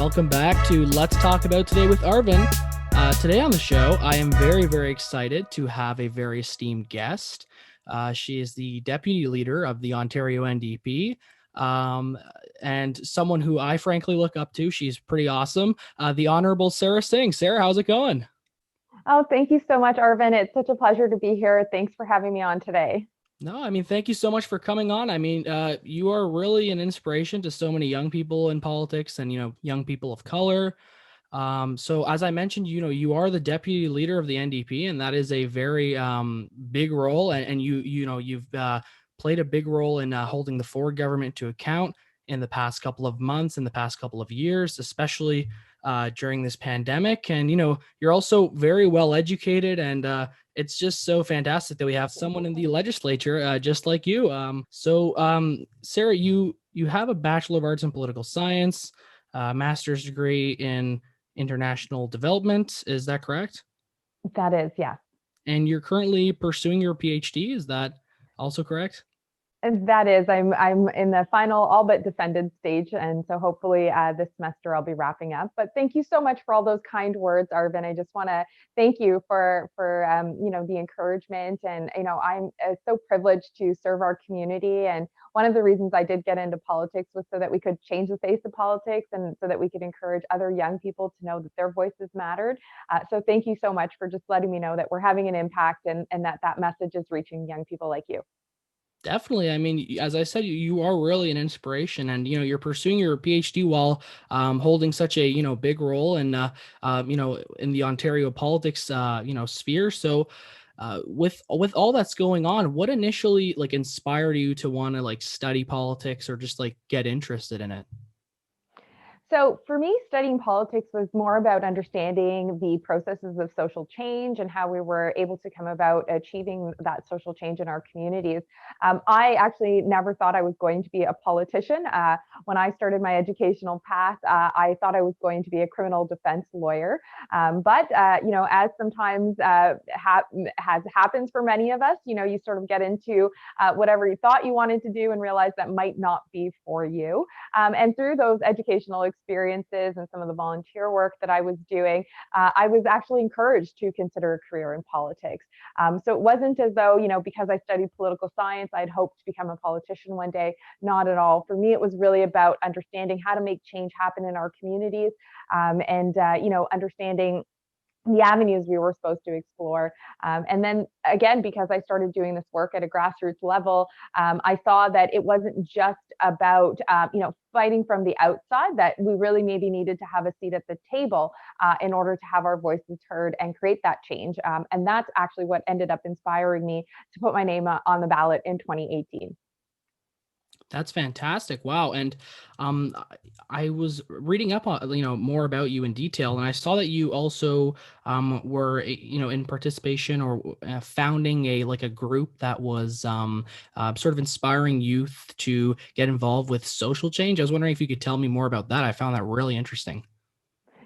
Welcome back to Let's Talk About Today with Arvin. Today on the show, I am very, very excited to have a very esteemed guest. She is the deputy leader of the Ontario NDP, and someone who I frankly look up to. She's pretty awesome. The Honorable Sara Singh. Sara, how's it going? Oh, thank you so much, Arvin. It's such a pleasure to be here. Thanks for having me on today. No, I mean, thank you so much for coming on. I mean, you are really an inspiration to so many young people in politics and, young people of color. So as I mentioned, you are the deputy leader of the NDP, and that is a very big role. And you've played a big role in holding the Ford government to account in the past couple of months, in the past couple of years, especially during this pandemic. And you're also very well educated, and it's just so fantastic that we have someone in the legislature just like you. Sara, you have a Bachelor of Arts in Political Science, master's degree in international development. Is that correct? That is, yeah. And you're currently pursuing your PhD. Is that also correct? And that is, I'm in the final all but defended stage, and so hopefully this semester I'll be wrapping up. But thank you so much for all those kind words, Arvin. I just want to thank you for the encouragement, and I'm so privileged to serve our community. And one of the reasons I did get into politics was so that we could change the face of politics, and so that we could encourage other young people to know that their voices mattered. So thank you so much for just letting me know that we're having an impact, and that message is reaching young people like you. Definitely. I mean, as I said, you are really an inspiration, and you're pursuing your PhD while holding such a big role in in the Ontario politics sphere. So, with all that's going on, what initially inspired you to want to study politics or just get interested in it? So for me, studying politics was more about understanding the processes of social change and how we were able to come about achieving that social change in our communities. I actually never thought I was going to be a politician. When I started my educational path, I thought I was going to be a criminal defense lawyer. But as sometimes has happens for many of us, you sort of get into whatever you thought you wanted to do and realize that might not be for you. And through those educational experiences and some of the volunteer work that I was doing, I was actually encouraged to consider a career in politics. So it wasn't as though, because I studied political science, I'd hoped to become a politician one day. Not at all. For me, it was really about understanding how to make change happen in our communities, and understanding the avenues we were supposed to explore. And then again, because I started doing this work at a grassroots level, I saw that it wasn't just about, fighting from the outside, that we really maybe needed to have a seat at the table in order to have our voices heard and create that change. And that's actually what ended up inspiring me to put my name on the ballot in 2018. That's fantastic. Wow. And I was reading up on, more about you in detail, and I saw that you also were, in participation or founding a group that was sort of inspiring youth to get involved with social change. I was wondering if you could tell me more about that. I found that really interesting.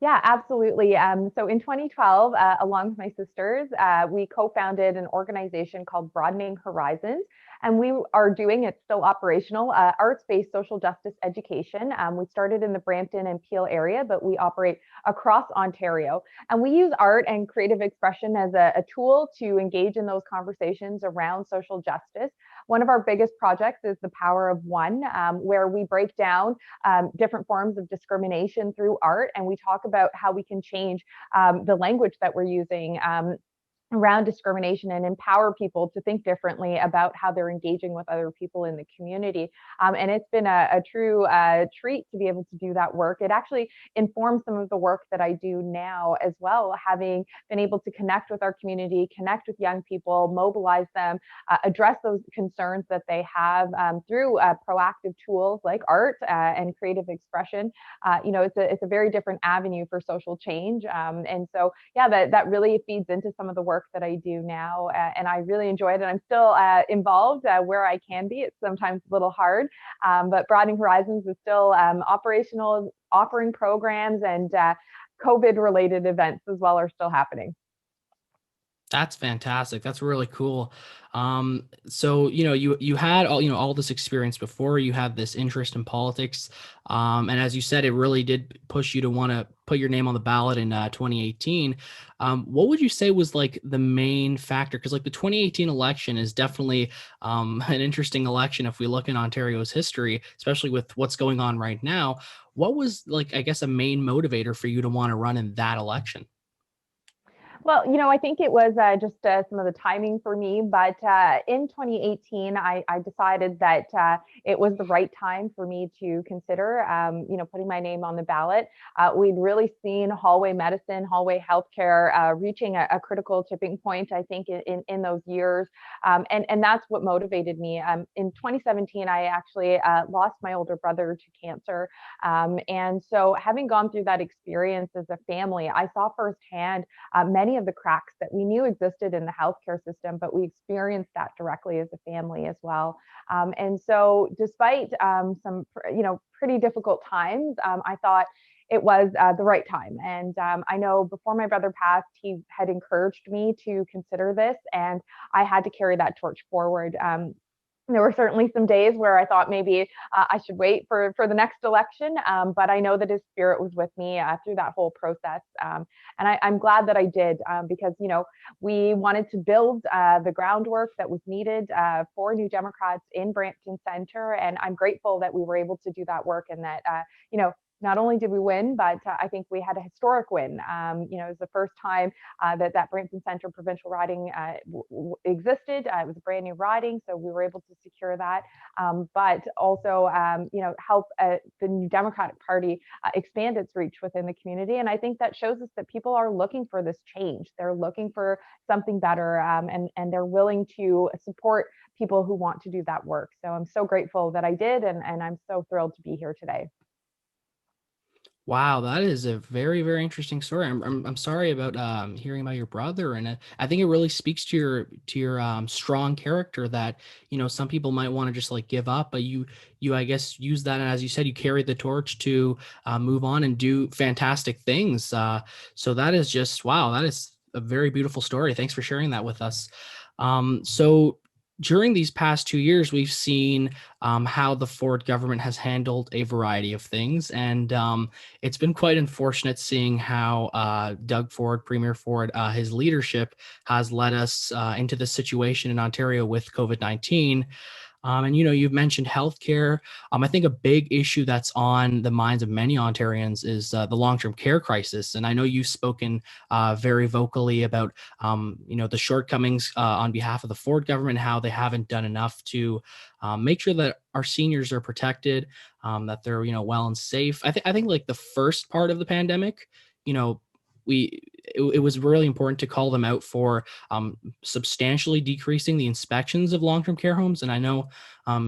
Yeah, absolutely. So in 2012, along with my sisters, we co-founded an organization called Broadening Horizons, and we are doing, it's still operational, arts-based social justice education. We started in the Brampton and Peel area, but we operate across Ontario. And we use art and creative expression as a tool to engage in those conversations around social justice. One of our biggest projects is The Power of One, where we break down different forms of discrimination through art, and we talk about how we can change the language that we're using around discrimination and empower people to think differently about how they're engaging with other people in the community. And it's been a true treat to be able to do that work. It actually informs some of the work that I do now as well, having been able to connect with our community, connect with young people, mobilize them, address those concerns that they have through proactive tools like art and creative expression. It's a very different avenue for social change. And so, yeah, that really feeds into some of the work that I do now. And I really enjoy it. And I'm still involved where I can be. It's sometimes a little hard, but Broadening Horizons is still operational, offering programs, and COVID related events as well are still happening. That's fantastic. That's really cool. So you had all all this experience before. You had this interest in politics, and as you said, it really did push you to want to put your name on the ballot in 2018. What would you say was like the main factor? Because like the 2018 election is definitely an interesting election if we look in Ontario's history, especially with what's going on right now. What was like, I guess, a main motivator for you to want to run in that election? Well, I think it was just some of the timing for me. But in 2018, I decided that it was the right time for me to consider, putting my name on the ballot. We'd really seen hallway medicine, hallway healthcare reaching a critical tipping point, I think, in those years. And that's what motivated me. In 2017, I actually lost my older brother to cancer. And so having gone through that experience as a family, I saw firsthand many of the cracks that we knew existed in the healthcare system, but we experienced that directly as a family as well. And so, despite some, pretty difficult times, I thought it was the right time. And I know before my brother passed, he had encouraged me to consider this, and I had to carry that torch forward. There were certainly some days where I thought maybe I should wait for the next election, but I know that his spirit was with me through that whole process, and I'm glad that I did, because we wanted to build the groundwork that was needed for New Democrats in Brampton Centre, and I'm grateful that we were able to do that work, and that not only did we win, but I think we had a historic win. It was the first time that Brampton Centre provincial riding existed. It was a brand new riding, so we were able to secure that. But also, help the New Democratic Party expand its reach within the community. And I think that shows us that people are looking for this change. They're looking for something better, and they're willing to support people who want to do that work. So I'm so grateful that I did, and I'm so thrilled to be here today. Wow, that is a very, very interesting story. I'm sorry about hearing about your brother, and I think it really speaks to your strong character that some people might want to just like give up, but you I guess use that, and as you said, you carried the torch to move on and do fantastic things. So that is just wow, that is a very beautiful story. Thanks for sharing that with us. So during these past 2 years, we've seen how the Ford government has handled a variety of things, and it's been quite unfortunate seeing how Doug Ford, Premier Ford, his leadership has led us into this situation in Ontario with COVID-19. And you've mentioned healthcare. I think a big issue that's on the minds of many Ontarians is the long-term care crisis. And I know you've spoken very vocally about the shortcomings on behalf of the Ford government, how they haven't done enough to make sure that our seniors are protected, that they're well and safe. I think like the first part of the pandemic, you know, it was really important to call them out for substantially decreasing the inspections of long-term care homes. And I know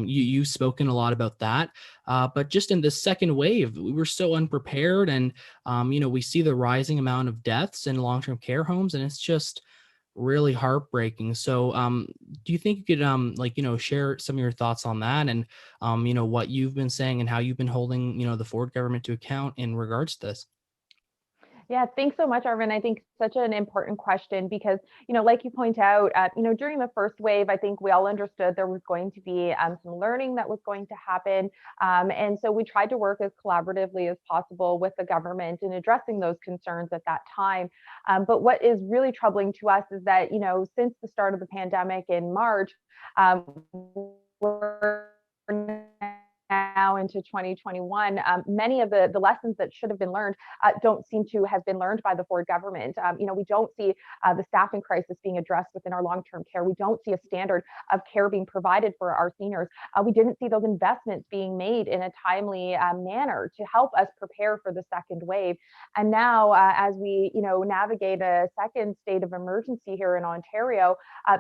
you've spoken a lot about that. But just in the second wave, we were so unprepared, and we see the rising amount of deaths in long-term care homes, and it's just really heartbreaking. So, do you think you could share some of your thoughts on that, and what you've been saying and how you've been holding the Ford government to account in regards to this? Yeah, thanks so much, Arvin. I think such an important question because, like you point out, during the first wave, I think we all understood there was going to be some learning that was going to happen. And so we tried to work as collaboratively as possible with the government in addressing those concerns at that time. But what is really troubling to us is that, since the start of the pandemic in March, we're now into 2021, many of the lessons that should have been learned don't seem to have been learned by the Ford government. We don't see the staffing crisis being addressed within our long-term care. We don't see a standard of care being provided for our seniors. We didn't see those investments being made in a timely manner to help us prepare for the second wave. And now, as we navigate a second state of emergency here in Ontario,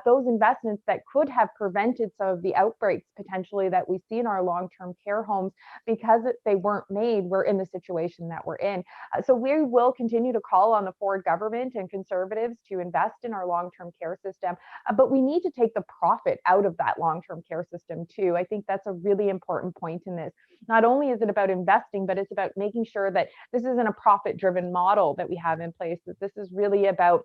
those investments that could have prevented some of the outbreaks potentially that we see in our long-term care homes, because they weren't made, we're in the situation that we're in. So we will continue to call on the Ford government and Conservatives to invest in our long-term care system, but we need to take the profit out of that long-term care system too. I think that's a really important point in this. Not only is it about investing, but it's about making sure that this isn't a profit-driven model that we have in place, that this is really about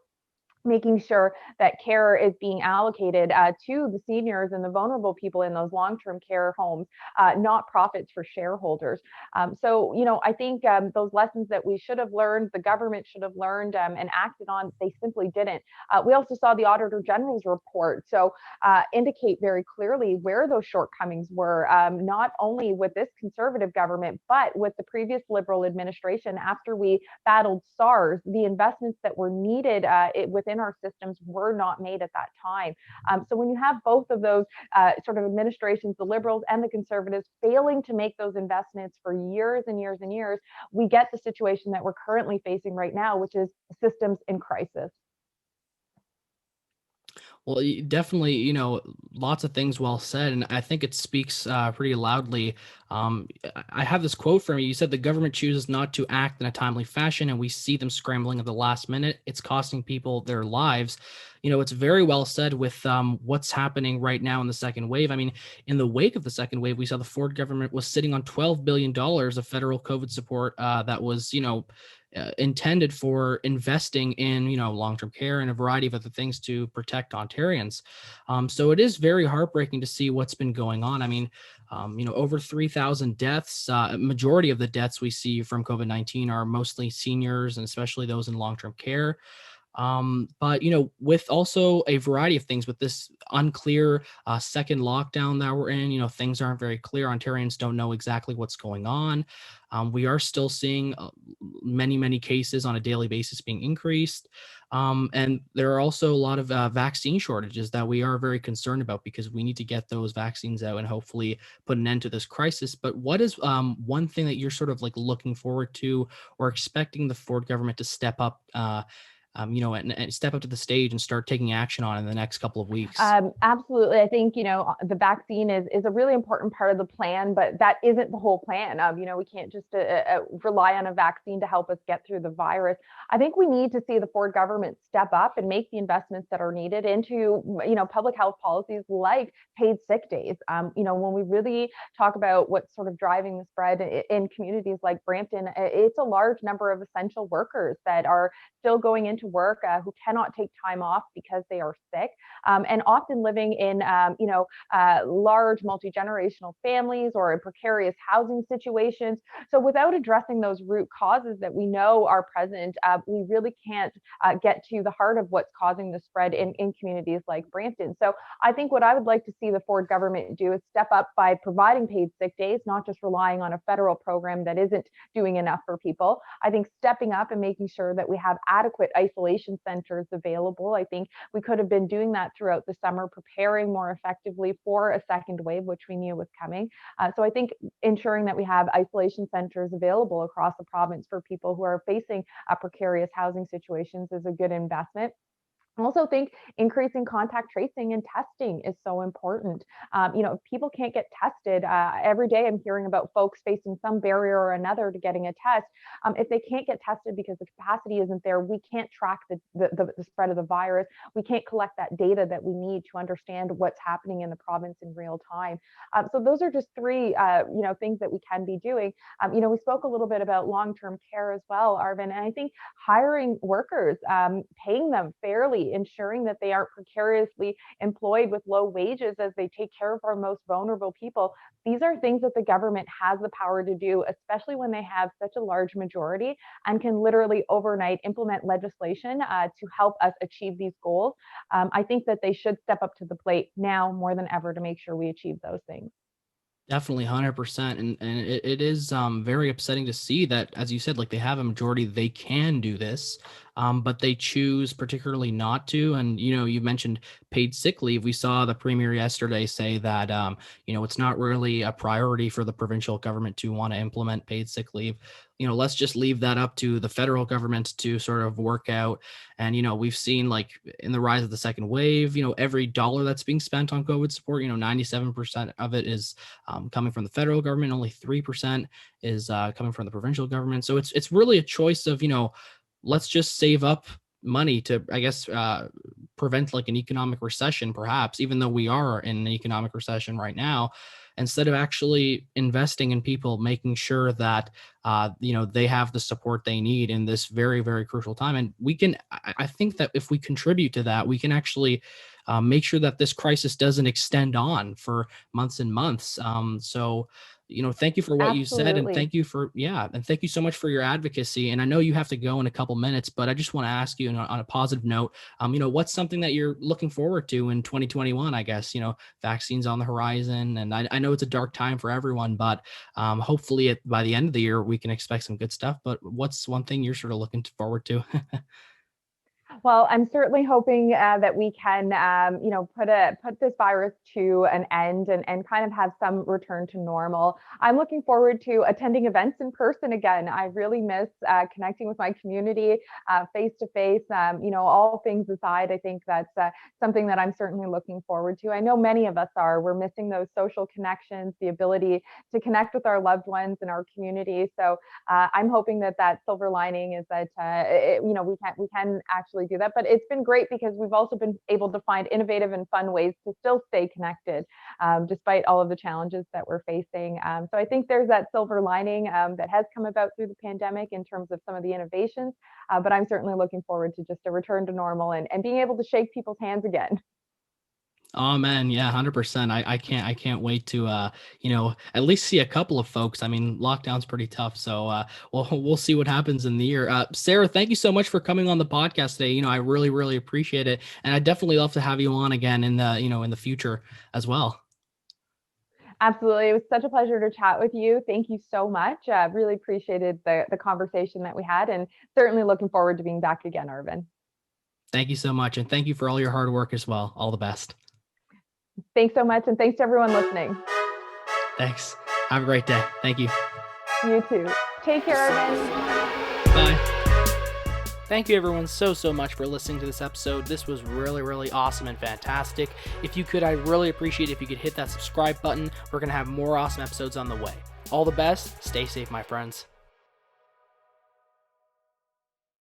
making sure that care is being allocated to the seniors and the vulnerable people in those long-term care homes, not profits for shareholders. So, I think those lessons that we should have learned, the government should have learned and acted on, they simply didn't. We also saw the Auditor General's report, so indicate very clearly where those shortcomings were, not only with this Conservative government, but with the previous Liberal administration. After we battled SARS, the investments that were needed within our systems were not made at that time. So when you have both of those sort of administrations, the Liberals and the Conservatives, failing to make those investments for years and years and years, we get the situation that we're currently facing right now, which is systems in crisis. Well, definitely, lots of things well said, and I think it speaks pretty loudly. I have this quote from you. You said the government chooses not to act in a timely fashion, and we see them scrambling at the last minute. It's costing people their lives. It's very well said with what's happening right now in the second wave. I mean, in the wake of the second wave, we saw the Ford government was sitting on $12 billion of federal COVID support that was, intended for investing in long-term care and a variety of other things to protect Ontarians. So it is very heartbreaking to see what's been going on. I mean, over 3,000 deaths. Majority of the deaths we see from COVID-19 are mostly seniors and especially those in long-term care. But with also a variety of things with this unclear second lockdown that we're in, things aren't very clear. Ontarians don't know exactly what's going on. We are still seeing many cases on a daily basis being increased. And there are also a lot of vaccine shortages that we are very concerned about because we need to get those vaccines out and hopefully put an end to this crisis. But what is one thing that you're sort of like looking forward to or expecting the Ford government to step up and step up to the stage and start taking action on in the next couple of weeks? Absolutely. I think, the vaccine is a really important part of the plan, but that isn't the whole plan. We can't just rely on a vaccine to help us get through the virus. I think we need to see the Ford government step up and make the investments that are needed into, public health policies like paid sick days. When we really talk about what's sort of driving the spread in communities like Brampton, it's a large number of essential workers that are still going into work who cannot take time off because they are sick, and often living in large multi-generational families or in precarious housing situations. So without addressing those root causes that we know are present, we really can't get to the heart of what's causing the spread in communities like Brampton. So I think what I would like to see the Ford government do is step up by providing paid sick days, not just relying on a federal program that isn't doing enough for people. I think stepping up and making sure that we have adequate isolation centers available. I think we could have been doing that throughout the summer, preparing more effectively for a second wave, which we knew was coming. So I think ensuring that we have isolation centers available across the province for people who are facing precarious housing situations is a good investment. I also think increasing contact tracing and testing is so important. If people can't get tested, every day I'm hearing about folks facing some barrier or another to getting a test. If they can't get tested because the capacity isn't there, we can't track the spread of the virus. We can't collect that data that we need to understand what's happening in the province in real time. So those are just three, things that we can be doing. We spoke a little bit about long-term care as well, Arvin, and I think hiring workers, paying them fairly, ensuring that they aren't precariously employed with low wages as they take care of our most vulnerable people. These are things that the government has the power to do, especially when they have such a large majority and can literally overnight implement legislation to help us achieve these goals. I think that they should step up to the plate now more than ever to make sure we achieve those things. Definitely 100%. And it is very upsetting to see that, as you said, like they have a majority, they can do this, but they choose particularly not to. And, you mentioned paid sick leave. We saw the premier yesterday say that, it's not really a priority for the provincial government to want to implement paid sick leave. Let's just leave that up to the federal government to sort of work out. And, we've seen like in the rise of the second wave, every dollar that's being spent on COVID support, 97% of it is coming from the federal government. Only 3% is coming from the provincial government. So it's really a choice of, let's just save up money to, I guess, prevent like an economic recession, perhaps, even though we are in an economic recession right now, instead of actually investing in people, making sure that they have the support they need in this very, very crucial time. And we can, I think that if we contribute to that, we can actually make sure that this crisis doesn't extend on for months and months. Thank you for what you said, and Absolutely. thank you for, yeah, and thank you so much for your advocacy. And I know you have to go in a couple minutes, but I just want to ask you, on a positive note, what's something that you're looking forward to in 2021? I guess, vaccines on the horizon, and I know it's a dark time for everyone, but hopefully by the end of the year we can expect some good stuff. But what's one thing you're sort of looking forward to? Well, I'm certainly hoping that we can, put this virus to an end and kind of have some return to normal. I'm looking forward to attending events in person again. I really miss connecting with my community face to face. All things aside, I think that's something that I'm certainly looking forward to. I know many of us are. We're missing those social connections, the ability to connect with our loved ones in our community. So I'm hoping that that silver lining is that we can actually do that. But it's been great because we've also been able to find innovative and fun ways to still stay connected, despite all of the challenges that we're facing. So I think there's that silver lining that has come about through the pandemic in terms of some of the innovations. But I'm certainly looking forward to just a return to normal and being able to shake people's hands again. Oh man, yeah, 100%. I can't wait to at least see a couple of folks. I mean, lockdown's pretty tough, so we'll see what happens in the year. Sarah, thank you so much for coming on the podcast today. I really, really appreciate it, and I definitely love to have you on again in the in the future as well. Absolutely. It was such a pleasure to chat with you. Thank you so much. Really appreciated the conversation that we had, and certainly looking forward to being back again, Arvin. Thank you so much, and thank you for all your hard work as well. All the best. Thanks so much. And thanks to everyone listening. Thanks. Have a great day. Thank you. You too. Take care, Arvin. Bye. Thank you everyone so much for listening to this episode. This was really, really awesome and fantastic. If you could, I'd really appreciate it if you could hit that subscribe button. We're going to have more awesome episodes on the way. All the best. Stay safe, my friends.